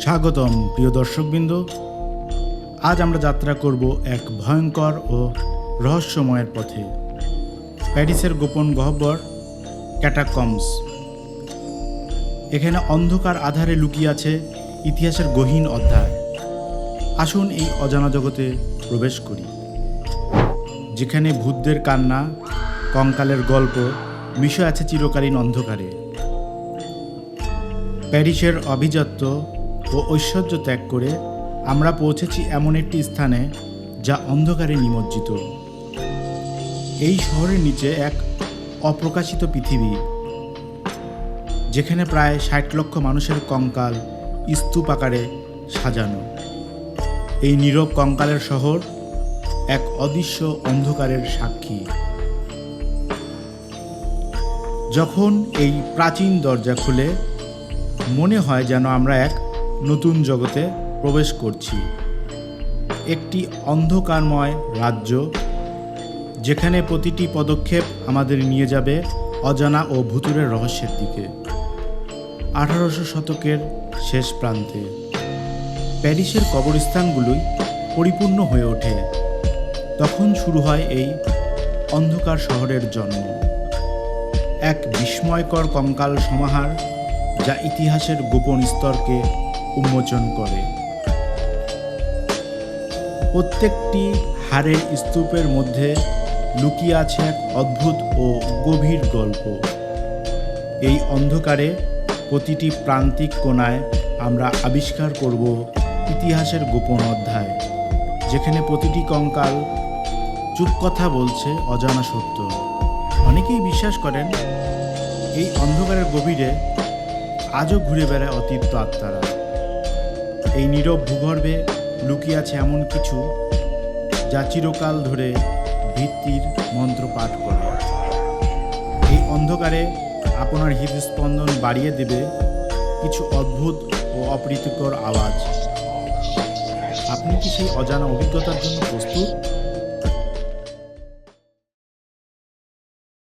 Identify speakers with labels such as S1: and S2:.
S1: স্বাগতম প্রিয় দর্শকবৃন্দ। আজ আমরা যাত্রা করব এক ভয়ঙ্কর ও রহস্যময়ের পথে, প্যারিসের গোপন গহ্বর ক্যাটাকম্বস। এখানে অন্ধকার আধারে লুকিয়ে আছে ইতিহাসের গহীন অধ্যায়। আসুন এই অজানা জগতে প্রবেশ করি, যেখানে ভূতদের কান্না, কঙ্কালের গল্প মিশে আছে চিরকালীন অন্ধকারে। প্যারিসের অভিজাত্য ও ঐশ্বর্য ত্যাগ করে আমরা পৌঁছেছি এমন একটি স্থানে যা অন্ধকারে নিমজ্জিত। এই শহরের নিচে এক অপ্রকাশিত পৃথিবী, যেখানে প্রায় ৬০ লক্ষ মানুষের কঙ্কাল স্তূপ আকারে সাজানো। এই নীরব কঙ্কালের শহর এক অদৃশ্য অন্ধকারের সাক্ষী। যখন এই প্রাচীন দরজা খুলে, মনে হয় যেন আমরা এক নতুন জগতে প্রবেশ করছি। একটি অন্ধকারময় রাজ্য, যেখানে প্রতিটি পদক্ষেপ আমাদের নিয়ে যাবে অজানা ও ভুতুড়ের রহস্যের দিকে। ১৮০০ শতকের শেষ প্রান্তে প্যারিসের কবরস্থানগুলোই পরিপূর্ণ হয়ে ওঠে। তখন শুরু হয় এই অন্ধকার শহরের জন্ম, এক বিস্ময়কর কঙ্কাল সমাহার যা ইতিহাসের গোপন স্তরকে উন্মোচন করে। প্রত্যেকটি হাড়ের স্তূপের মধ্যে লুকিয়ে আছে এক অদ্ভুত ও গভীর গল্প। এই অন্ধকারে প্রতিটি প্রান্তিক কোণায় আমরা আবিষ্কার করব ইতিহাসের গোপন অধ্যায়, যেখানে প্রতিটি কঙ্কাল চুপ কথা বলছে অজানা সত্য। অনেকেই বিশ্বাস করেন এই অন্ধকারের গভীরে আজও ঘুরে বেড়ায় অতীত আত্মারা। এই নীরব ভূগর্ভে লুকিয়ে আছে এমন কিছু যা চিরকাল ধরে ভিত্তির মন্ত্র পাঠ করে। এই অন্ধকারে আপনার হৃদস্পন্দন বাড়িয়ে দেবে কিছু অদ্ভুত ও অপ্রীতিকর আওয়াজ। আপনি কি সেই অজানা অভিজ্ঞতার জন্য প্রস্তুত?